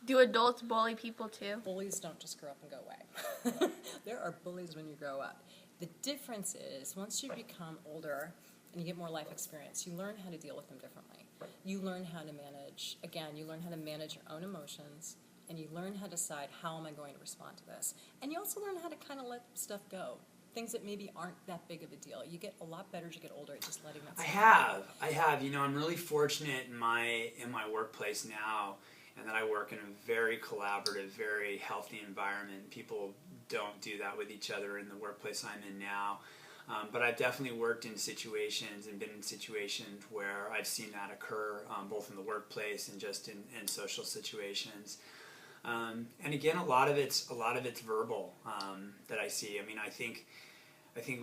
Do adults bully people too? Bullies don't just grow up and go away. There are bullies when you grow up. The difference is once you become older and you get more life experience, you learn how to deal with them differently. You learn how to manage, again, you learn how to manage your own emotions, and you learn how to decide, how am I going to respond to this? And you also learn how to kind of let stuff go. Things that maybe aren't that big of a deal. You get a lot better as you get older at just letting that stuff I have. You know, I'm really fortunate in my workplace now, and that I work in a very collaborative, very healthy environment. People don't do that with each other in the workplace I'm in now. But I've definitely worked in situations and been in situations where I've seen that occur, both in the workplace and just in social situations. And again, a lot of it's verbal that I see. I mean, I think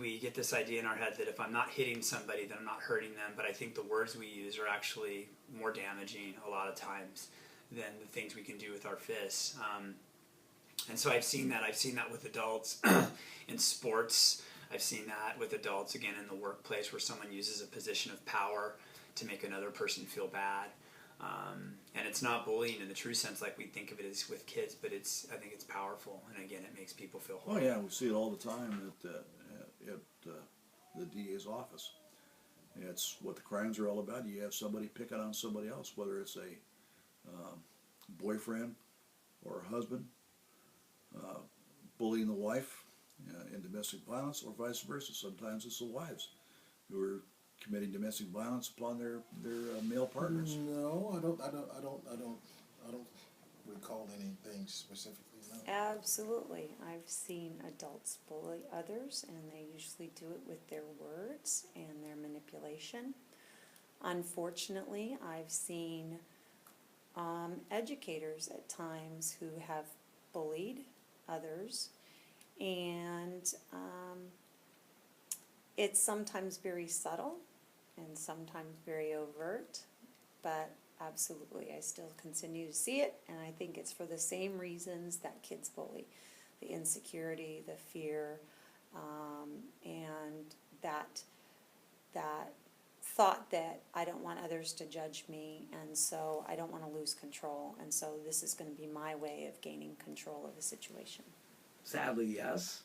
we get this idea in our head that if I'm not hitting somebody, then I'm not hurting them. But I think the words we use are actually more damaging a lot of times than the things we can do with our fists. And so I've seen that. I've seen that with adults in sports. I've seen that with adults, again, in the workplace, where someone uses a position of power to make another person feel bad. And it's not bullying in the true sense like we think of it as with kids, but I think it's powerful. And again, it makes people feel horrible. Oh yeah, we see it all the time at the DA's office. It's what the crimes are all about. You have somebody picking on somebody else, whether it's a boyfriend or a husband, bullying the wife in domestic violence, or vice versa. Sometimes it's the wives who are committing domestic violence upon their male partners. No, I don't recall anything specifically. No. Absolutely. I've seen adults bully others, and they usually do it with their words and their manipulation. Unfortunately, I've seen educators at times who have bullied others, and it's sometimes very subtle and sometimes very overt, but absolutely I still continue to see it, and I think it's for the same reasons that kids bully: the insecurity, the fear, and that thought that I don't want others to judge me, and so I don't want to lose control, and so this is going to be my way of gaining control of the situation. Sadly, yes.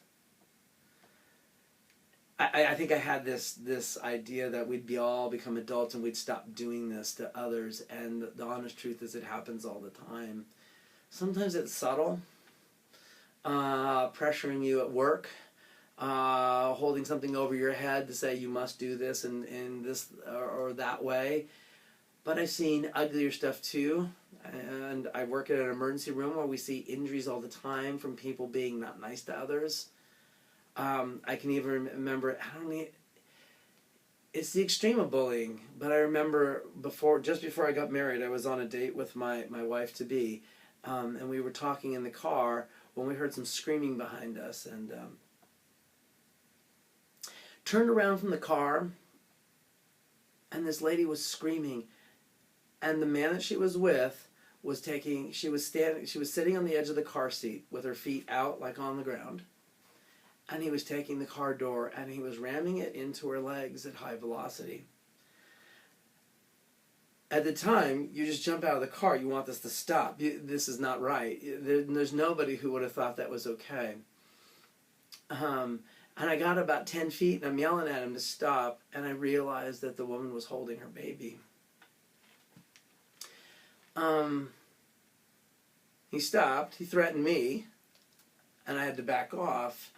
I think I had this idea that we'd all become adults and we'd stop doing this to others, and the honest truth is it happens all the time. Sometimes it's subtle, pressuring you at work, holding something over your head to say you must do this in this or that way. But I've seen uglier stuff too, and I work at an emergency room where we see injuries all the time from people being not nice to others. I can even remember, it's the extreme of bullying, but I remember just before I got married, I was on a date with my wife-to-be, and we were talking in the car when we heard some screaming behind us, and turned around from the car, and this lady was screaming, and the man that she was with she was sitting on the edge of the car seat with her feet out like on the ground, and he was taking the car door and he was ramming it into her legs at high velocity. At the time, you just jump out of the car. You want this to stop. This is not right. There's nobody who would have thought that was okay. And I got about 10 feet and I'm yelling at him to stop, and I realized that the woman was holding her baby. He stopped. He threatened me, and I had to back off.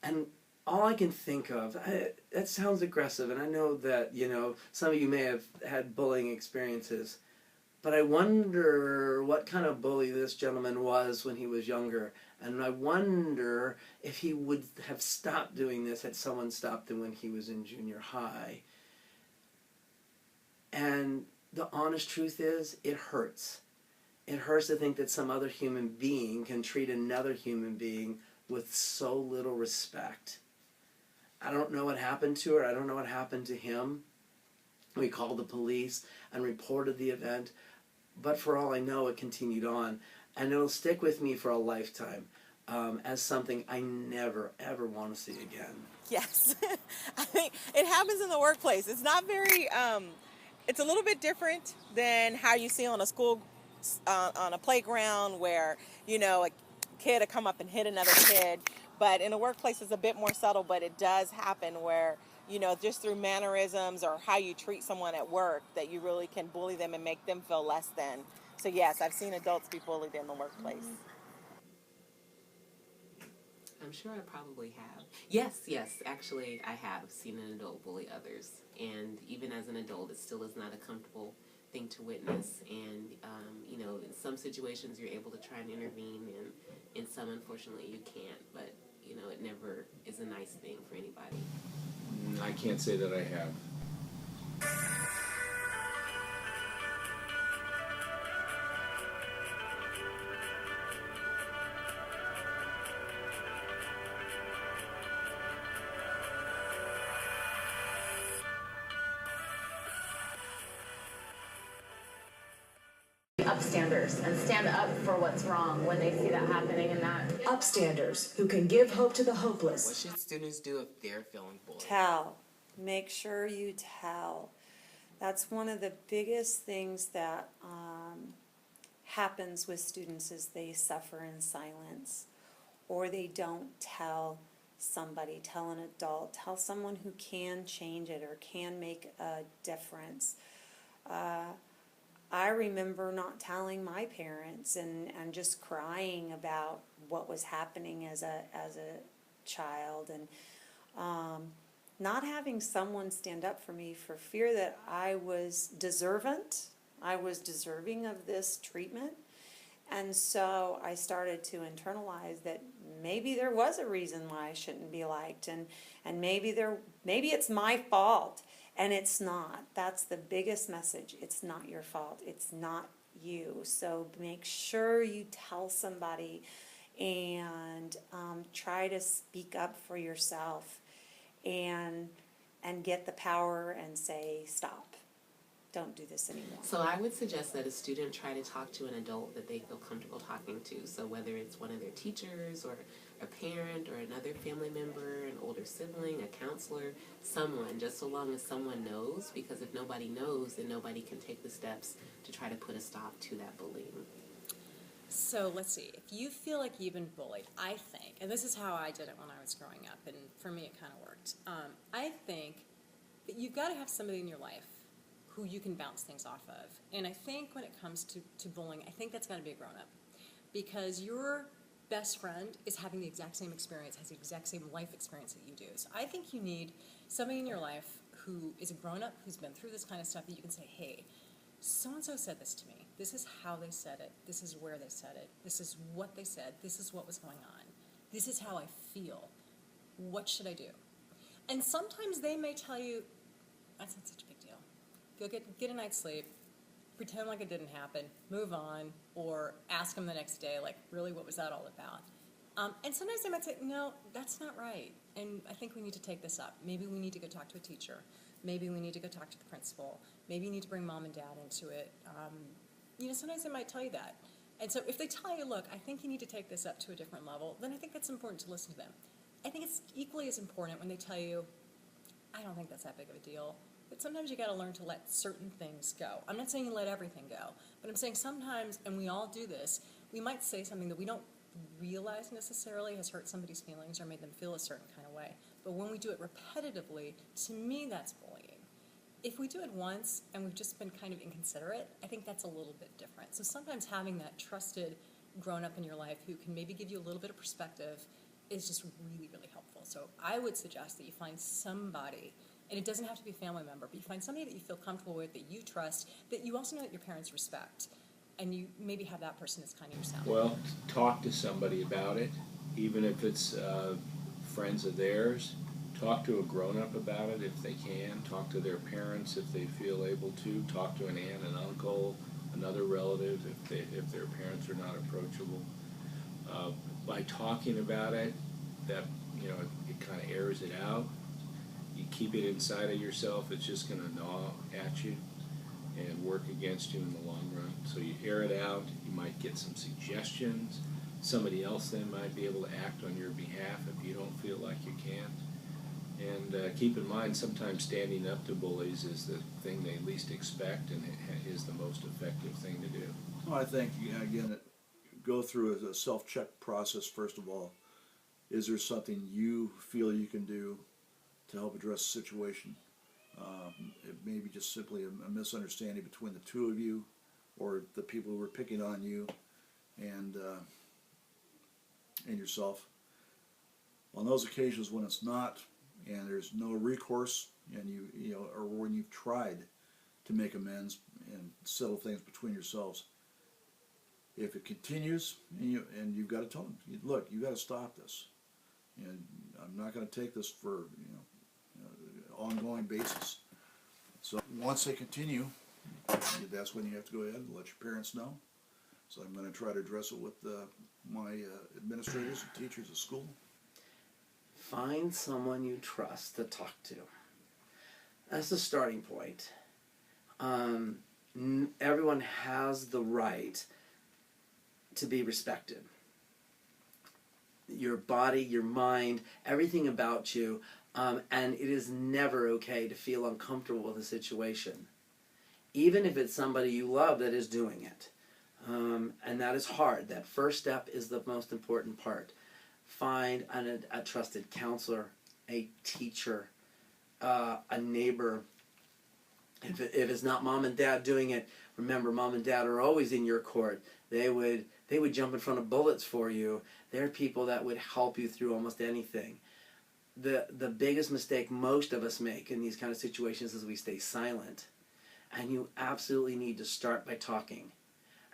And all I can think of, that sounds aggressive, and I know that, some of you may have had bullying experiences, but I wonder what kind of bully this gentleman was when he was younger, and I wonder if he would have stopped doing this had someone stopped him when he was in junior high. And the honest truth is, it hurts. It hurts to think that some other human being can treat another human being with so little respect. I don't know what happened to her. I don't know what happened to him. We called the police and reported the event, but for all I know, it continued on. And it'll stick with me for a lifetime as something I never, ever want to see again. Yes. I think it happens in the workplace. It's not very, it's a little bit different than how you see on a school on a playground where, you know, a kid will come up and hit another kid. But in a workplace, it's a bit more subtle, but it does happen where, you know, just through mannerisms or how you treat someone at work, that you really can bully them and make them feel less than. So yes, I've seen adults be bullied in the workplace. I'm sure I probably have. Yes, actually I have seen an adult bully others. And even as an adult, it still is not a comfortable thing to witness. And, you know, in some situations you're able to try and intervene, and in some, unfortunately, you can't. But, you know, it never is a nice thing for anybody. I can't say that I have. Upstanders and stand up for what's wrong when they see that happening, and that Upstanders who can give hope to the hopeless. What should students do if they're feeling bullied? Tell. Make sure you tell. That's one of the biggest things that happens with students is they suffer in silence, or they don't tell somebody, tell an adult, tell someone who can change it or can make a difference. I remember not telling my parents and just crying about what was happening as a child, and not having someone stand up for me for fear that I was deserving of this treatment. And so I started to internalize that maybe there was a reason why I shouldn't be liked, and maybe it's my fault. And it's not. That's the biggest message. It's not your fault. It's not you. So make sure you tell somebody, and try to speak up for yourself, and get the power and say, stop. Don't do this anymore. So I would suggest that a student try to talk to an adult that they feel comfortable talking to. So whether it's one of their teachers or a parent or another family member, an older sibling, a counselor, someone, just so long as someone knows, because if nobody knows, then nobody can take the steps to try to put a stop to that bullying. So let's see, if you feel like you've been bullied, I think, and this is how I did it when I was growing up, and for me it kind of worked, I think that you've got to have somebody in your life who you can bounce things off of. And I think when it comes to bullying, I think that's got to be a grown-up, because your best friend is having the exact same experience, has the exact same life experience that you do. So I think you need somebody in your life who is a grown-up, who's been through this kind of stuff, that you can say, hey, so-and-so said this to me. This is how they said it. This is where they said it. This is what they said. This is what was going on. This is how I feel. What should I do? And sometimes they may tell you, that's not such a big deal. Go get a night's sleep, pretend like it didn't happen, move on, or ask them the next day, like, really, what was that all about? And sometimes they might say, no, that's not right, and I think we need to take this up. Maybe we need to go talk to a teacher. Maybe we need to go talk to the principal. Maybe you need to bring mom and dad into it. Sometimes they might tell you that. And so if they tell you, look, I think you need to take this up to a different level, then I think it's important to listen to them. I think it's equally as important when they tell you, I don't think that's that big of a deal. But sometimes you got to learn to let certain things go. I'm not saying you let everything go, but I'm saying sometimes, and we all do this, we might say something that we don't realize necessarily has hurt somebody's feelings or made them feel a certain kind of way. But when we do it repetitively, to me, that's bullying. If we do it once and we've just been kind of inconsiderate, I think that's a little bit different. So sometimes having that trusted grown-up in your life who can maybe give you a little bit of perspective is just really, really helpful. So I would suggest that you find somebody, and it doesn't have to be a family member, but you find somebody that you feel comfortable with, that you trust, that you also know that your parents respect, and you maybe have that person as kind of your sounding. Well, talk to somebody about it, even if it's friends of theirs. Talk to a grown-up about it if they can. Talk to their parents if they feel able to. Talk to an aunt, an uncle, another relative if their parents are not approachable. By talking about it, that it kind of airs it out. You keep it inside of yourself, it's just going to gnaw at you and work against you in the long run. So you air it out, you might get some suggestions. Somebody else then might be able to act on your behalf if you don't feel like you can. And keep in mind, sometimes standing up to bullies is the thing they least expect, and it is the most effective thing to do. Well, I think, again, go through a self-check process first of all. Is there something you feel you can do to help address the situation? It may be just simply a misunderstanding between the two of you, or the people who were picking on you and yourself. On those occasions when it's not, and there's no recourse, and you know, or when you've tried to make amends and settle things between yourselves, if it continues, and you've got to tell them, look, you got to stop this, and I'm not going to take this for ongoing basis. So once they continue, that's when you have to go ahead and let your parents know. So I'm going to try to address it with my administrators and teachers at school. Find someone you trust to talk to. That's the starting point. Everyone has the right to be respected. Your body, your mind, everything about you, and it is never okay to feel uncomfortable with a situation, even if it's somebody you love that is doing it. And that is hard. That first step is the most important part. Find a trusted counselor, a teacher, a neighbor. If it's not mom and dad doing it, remember, mom and dad are always in your court. They would jump in front of bullets for you. They're people that would help you through almost anything. The biggest mistake most of us make in these kind of situations is we stay silent. And you absolutely need to start by talking.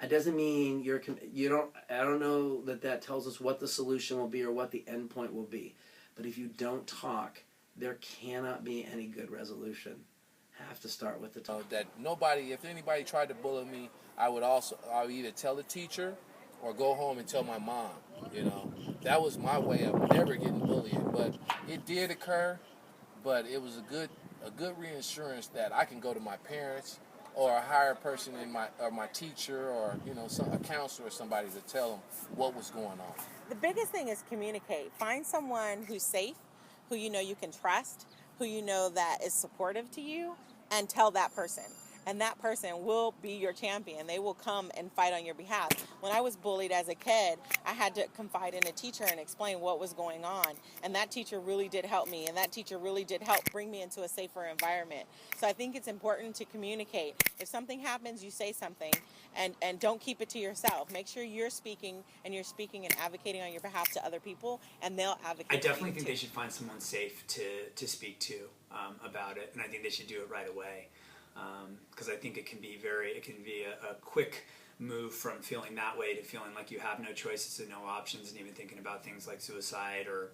It doesn't mean I don't know that tells us what the solution will be or what the end point will be. But if you don't talk, there cannot be any good resolution. Have to start with the talk. If anybody tried to bully me, I would either tell the teacher or go home and tell my mom. That was my way of never getting bullied. But it did occur, but it was a good reassurance that I can go to my parents or a higher person my teacher or a counselor or somebody to tell them what was going on. The biggest thing is communicate. Find someone who's safe, who you can trust, who that is supportive to you, and tell that person. And that person will be your champion. They will come and fight on your behalf. When I was bullied as a kid, I had to confide in a teacher and explain what was going on. And that teacher really did help me. And that teacher really did help bring me into a safer environment. So I think it's important to communicate. If something happens, you say something. And don't keep it to yourself. Make sure you're speaking and advocating on your behalf to other people, and they'll advocate. I definitely for you think too. they should find someone safe to speak to about it, and I think they should do it right away. Because I think it can be a quick move from feeling that way to feeling like you have no choices and no options, and even thinking about things like suicide or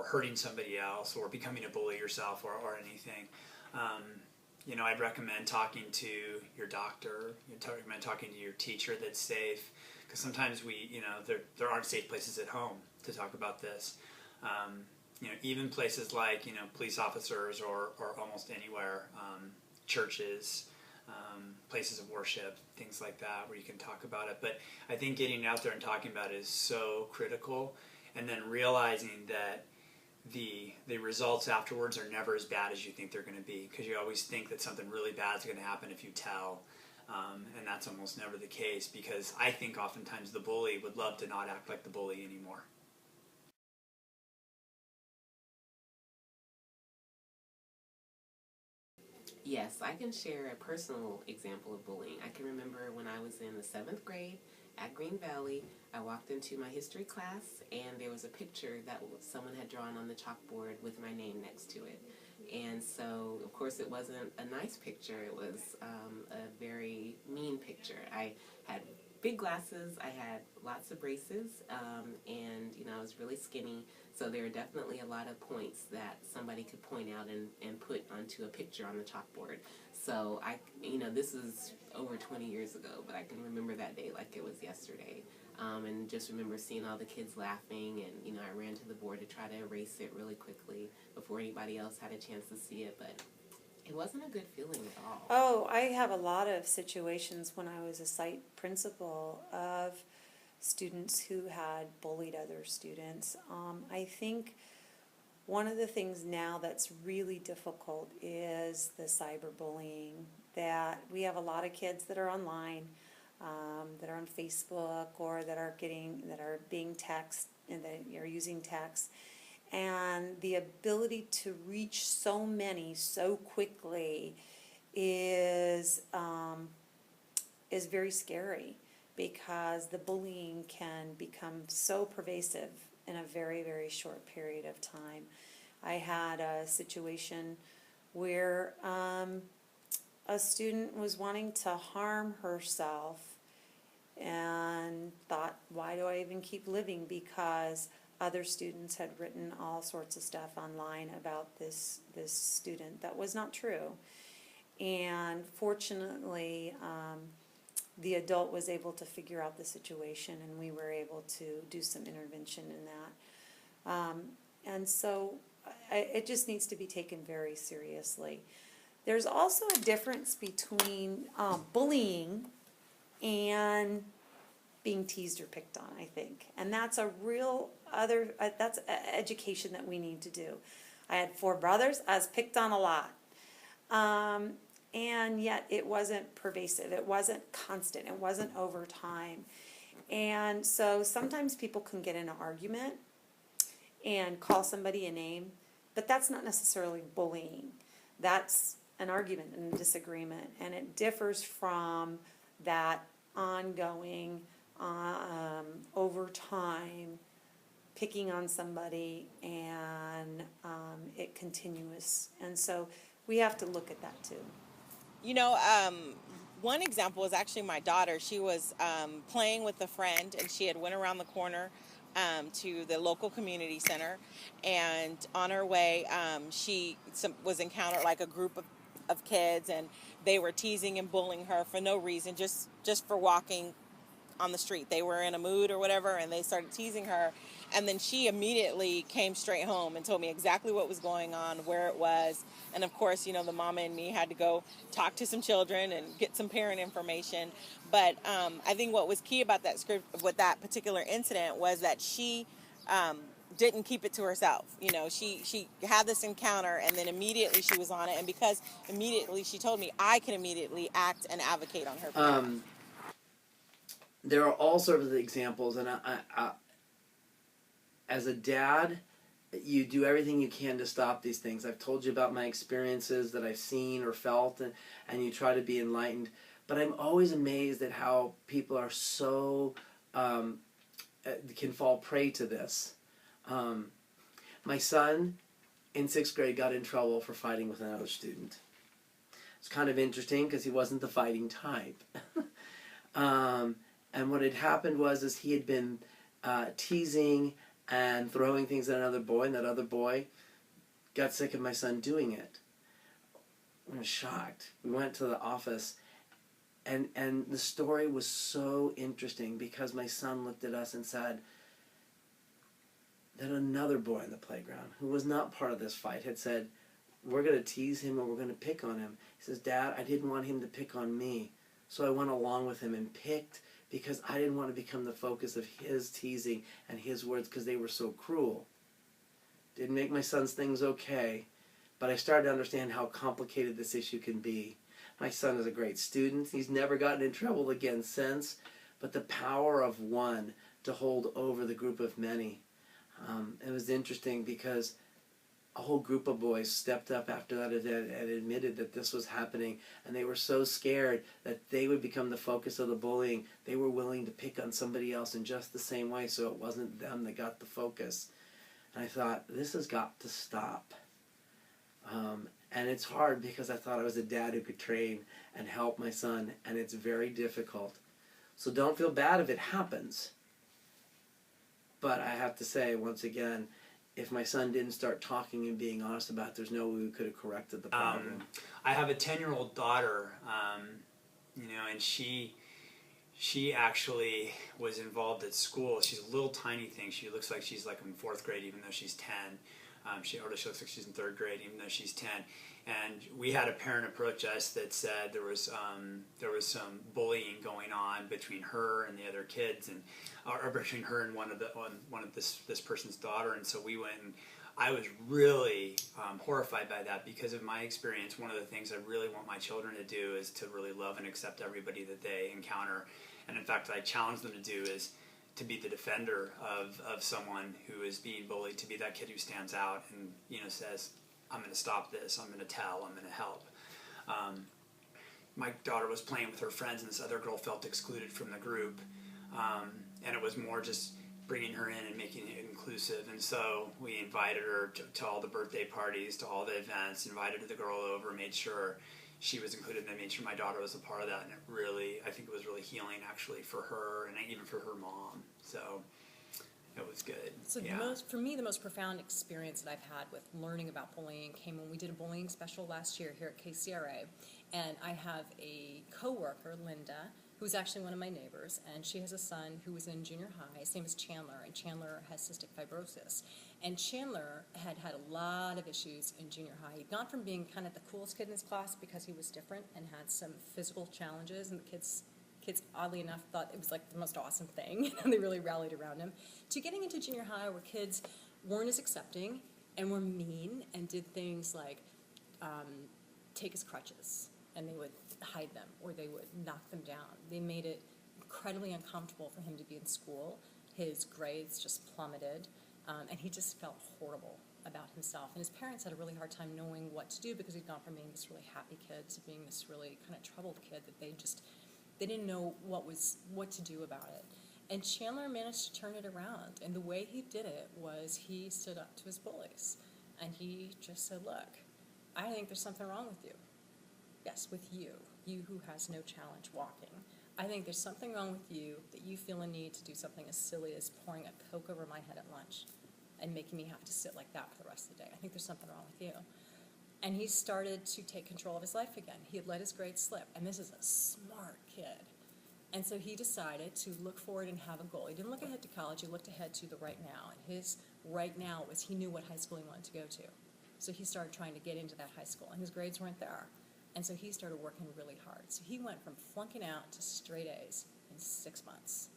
hurting somebody else or becoming a bully yourself or anything. I'd recommend talking to your doctor. I'd recommend talking to your teacher that's safe, because sometimes there aren't safe places at home to talk about this. Even places like police officers or almost anywhere, churches, places of worship, things like that, where you can talk about it. But I think getting out there and talking about it is so critical, and then realizing that the results afterwards are never as bad as you think they're going to be, because you always think that something really bad is going to happen if you tell, and that's almost never the case, because I think oftentimes the bully would love to not act like the bully anymore. Yes, I can share a personal example of bullying. I can remember when I was in the 7th grade at Green Valley, I walked into my history class and there was a picture that someone had drawn on the chalkboard with my name next to it. And so, of course, it wasn't a nice picture. It was a very mean picture. I had big glasses, I had lots of braces, and I was really skinny. So there are definitely a lot of points that somebody could point out and put onto a picture on the chalkboard. So this is over 20 years ago, but I can remember that day like it was yesterday. And just remember seeing all the kids laughing, and I ran to the board to try to erase it really quickly before anybody else had a chance to see it, but it wasn't a good feeling at all. Oh, I have a lot of situations when I was a site principal of students who had bullied other students. I think One of the things now that's really difficult is the cyberbullying, that we have a lot of kids that are online, that are on Facebook, or that are being text, and that are using text. And the ability to reach so many so quickly is very scary, because the bullying can become so pervasive in a very, very short period of time. I had a situation where a student was wanting to harm herself and thought, why do I even keep living? Because other students had written all sorts of stuff online about this student that was not true. And fortunately, the adult was able to figure out the situation, and we were able to do some intervention in that. And so it just needs to be taken very seriously. There's also a difference between bullying and being teased or picked on, I think. And that's a real that's education that we need to do. I had 4 brothers. I was picked on a lot. And yet it wasn't pervasive. It wasn't constant. It wasn't over time. And so sometimes people can get in an argument and call somebody a name, but that's not necessarily bullying. That's an argument and a disagreement. And it differs from that ongoing, over time, picking on somebody, and it continuous. And so we have to look at that too. You know, one example was actually my daughter. She was playing with a friend, and she had went around the corner to the local community center, and on her way, she was encountered like a group of kids, and they were teasing and bullying her for no reason, just for walking on the street. They were in a mood or whatever, and they started teasing her. And then she immediately came straight home and told me exactly what was going on, where it was. And of course, you know, the mama and me had to go talk to some children and get some parent information. But I think what was key about that script, with that particular incident, was that she didn't keep it to herself. You know, she had this encounter, and then immediately she was on it. And because immediately she told me, I can immediately act and advocate on her behalf. There are all sorts of examples, and I as a dad, you do everything you can to stop these things. I've told you about my experiences that I've seen or felt, and you try to be enlightened. But I'm always amazed at how people are so, can fall prey to this. My son in 6th grade got in trouble for fighting with another student. It's kind of interesting because he wasn't the fighting type. And what had happened was he had been teasing and throwing things at another boy, and that other boy got sick of my son doing it. I was shocked. We went to the office, and the story was so interesting because my son looked at us and said that another boy in the playground, who was not part of this fight, had said, we're going to tease him and we're going to pick on him. He says, Dad, I didn't want him to pick on me, so I went along with him and picked, because I didn't want to become the focus of his teasing and his words because they were so cruel. Didn't make my son's things okay, but I started to understand how complicated this issue can be. My son is a great student. He's never gotten in trouble again since, but the power of one to hold over the group of many. It was interesting because a whole group of boys stepped up after that and admitted that this was happening, and they were so scared that they would become the focus of the bullying. They were willing to pick on somebody else in just the same way, so it wasn't them that got the focus. And I thought, this has got to stop. And it's hard because I thought I was a dad who could train and help my son, and it's very difficult. So don't feel bad if it happens. But I have to say, once again, if my son didn't start talking and being honest about it, there's no way we could have corrected the problem. I have a 10-year-old daughter, you know, and she actually was involved at school. She's a little tiny thing. She looks like she's like in 4th grade, even though she's 10. She looks like she's in 3rd grade, even though she's 10. And we had a parent approach us that said there was some bullying going on between her and the other kids, and or between her and one of this person's daughter. And so we went and I was really horrified by that because of my experience. One of the things I really want my children to do is to really love and accept everybody that they encounter. And in fact, I challenge them to do is to be the defender of someone who is being bullied, to be that kid who stands out and, says, I'm going to stop this, I'm going to tell, I'm going to help. My daughter was playing with her friends and this other girl felt excluded from the group. And it was more just bringing her in and making it inclusive. And so we invited her to all the birthday parties, to all the events, invited the girl over, made sure she was included, and then made sure my daughter was a part of that. And it really, I think it was really healing actually for her and even for her mom. So it was good. So for me, the most profound experience that I've had with learning about bullying came when we did a bullying special last year here at KCRA. And I have a coworker, Linda, who's actually one of my neighbors, and she has a son who was in junior high. His name is Chandler, and Chandler has cystic fibrosis. And Chandler had a lot of issues in junior high. He'd gone from being kind of the coolest kid in his class because he was different and had some physical challenges, and the kids, oddly enough, thought it was like the most awesome thing, and they really rallied around him, to getting into junior high where kids weren't as accepting and were mean and did things like take his crutches, and they would hide them or they would knock them down. They made it incredibly uncomfortable for him to be in school. His grades just plummeted, and he just felt horrible about himself. And his parents had a really hard time knowing what to do because he'd gone from being this really happy kid to being this really kind of troubled kid that they didn't know what to do about it. And Chandler managed to turn it around, and the way he did it was he stood up to his bullies, and he just said, look, I think there's something wrong with you. Yes, with you who has no challenge walking. I think there's something wrong with you that you feel a need to do something as silly as pouring a Coke over my head at lunch and making me have to sit like that for the rest of the day. I think there's something wrong with you. And he started to take control of his life again. He had let his grades slip, and this is a smart kid. And so he decided to look forward and have a goal. He didn't look ahead to college, he looked ahead to the right now. And his right now was he knew what high school he wanted to go to. So he started trying to get into that high school, and his grades weren't there. And so he started working really hard. So he went from flunking out to straight A's in 6 months.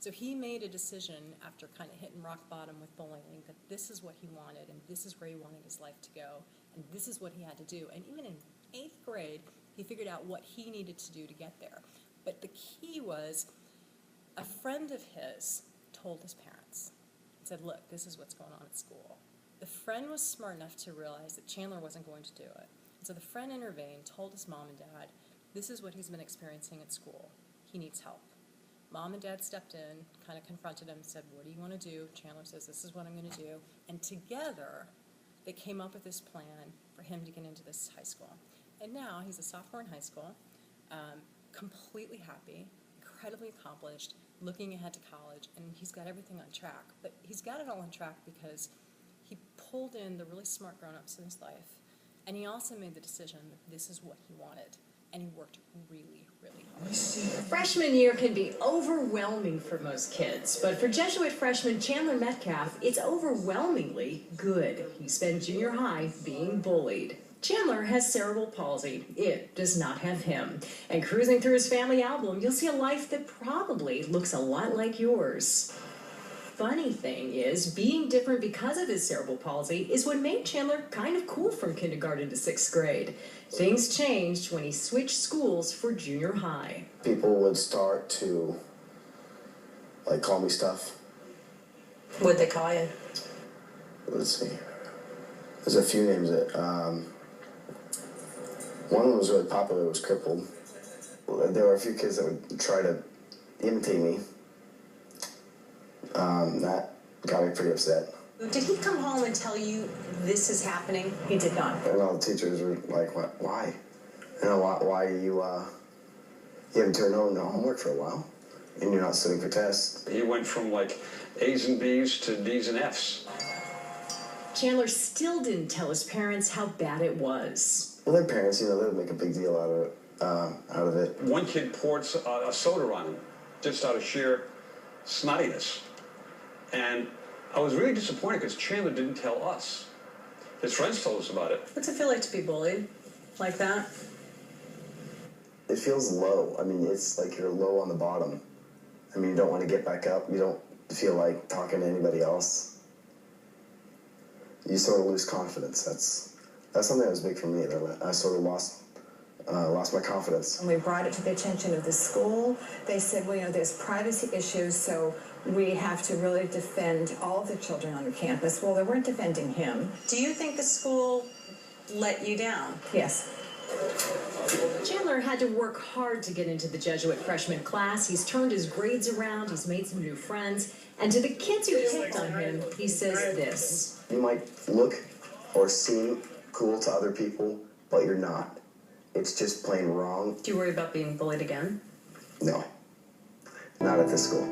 So he made a decision after kind of hitting rock bottom with bullying that this is what he wanted, and this is where he wanted his life to go, and this is what he had to do. And even in 8th grade, he figured out what he needed to do to get there. But the key was a friend of his told his parents and said, look, this is what's going on at school. The friend was smart enough to realize that Chandler wasn't going to do it. So the friend intervened, told his mom and dad, this is what he's been experiencing at school. He needs help. Mom and dad stepped in, kind of confronted him, said, what do you want to do? Chandler says, this is what I'm going to do. And together, they came up with this plan for him to get into this high school. And now he's a sophomore in high school, completely happy, incredibly accomplished, looking ahead to college, and he's got everything on track. But he's got it all on track because he pulled in the really smart grown-ups in his life. And he also made the decision that this is what he wanted. And he worked really, really hard. Freshman year can be overwhelming for most kids. But for Jesuit freshman Chandler Metcalf, it's overwhelmingly good. He spent junior high being bullied. Chandler has cerebral palsy. It does not have him. And cruising through his family album, you'll see a life that probably looks a lot like yours. Funny thing is, being different because of his cerebral palsy is what made Chandler kind of cool from kindergarten to 6th grade. Things changed when he switched schools for junior high. People would start to, call me stuff. What'd they call you? Let's see. There's a few names that, one was really popular, was Crippled. There were a few kids that would try to imitate me. That got me pretty upset. Did he come home and tell you this is happening? He did not. And all the teachers were like, "What? Why? Why are you, you haven't turned home homework for a while, and you're not studying for tests." He went from A's and B's to D's and F's. Chandler still didn't tell his parents how bad it was. Well, their parents, they would make a big deal out of it. One kid poured a soda on him, just out of sheer snottiness. And I was really disappointed because Chandler didn't tell us. His friends told us about it. What's it feel like to be bullied like that? It feels low. I mean, it's like you're low on the bottom. I mean, you don't want to get back up. You don't feel like talking to anybody else. you sort of lose confidence. That's something that was big for me. That I sort of lost my confidence. When we brought it to the attention of the school, they said, well, you know, there's privacy issues, so we have to really defend all of the children on the campus. Well, they weren't defending him. Do you think the school let you down? Yes. Chandler had to work hard to get into the Jesuit freshman class. He's turned his grades around, he's made some new friends, and to the kids who picked on him, he says this. You might look or seem cool to other people, but you're not. It's just plain wrong. Do you worry about being bullied again? No, not at this school.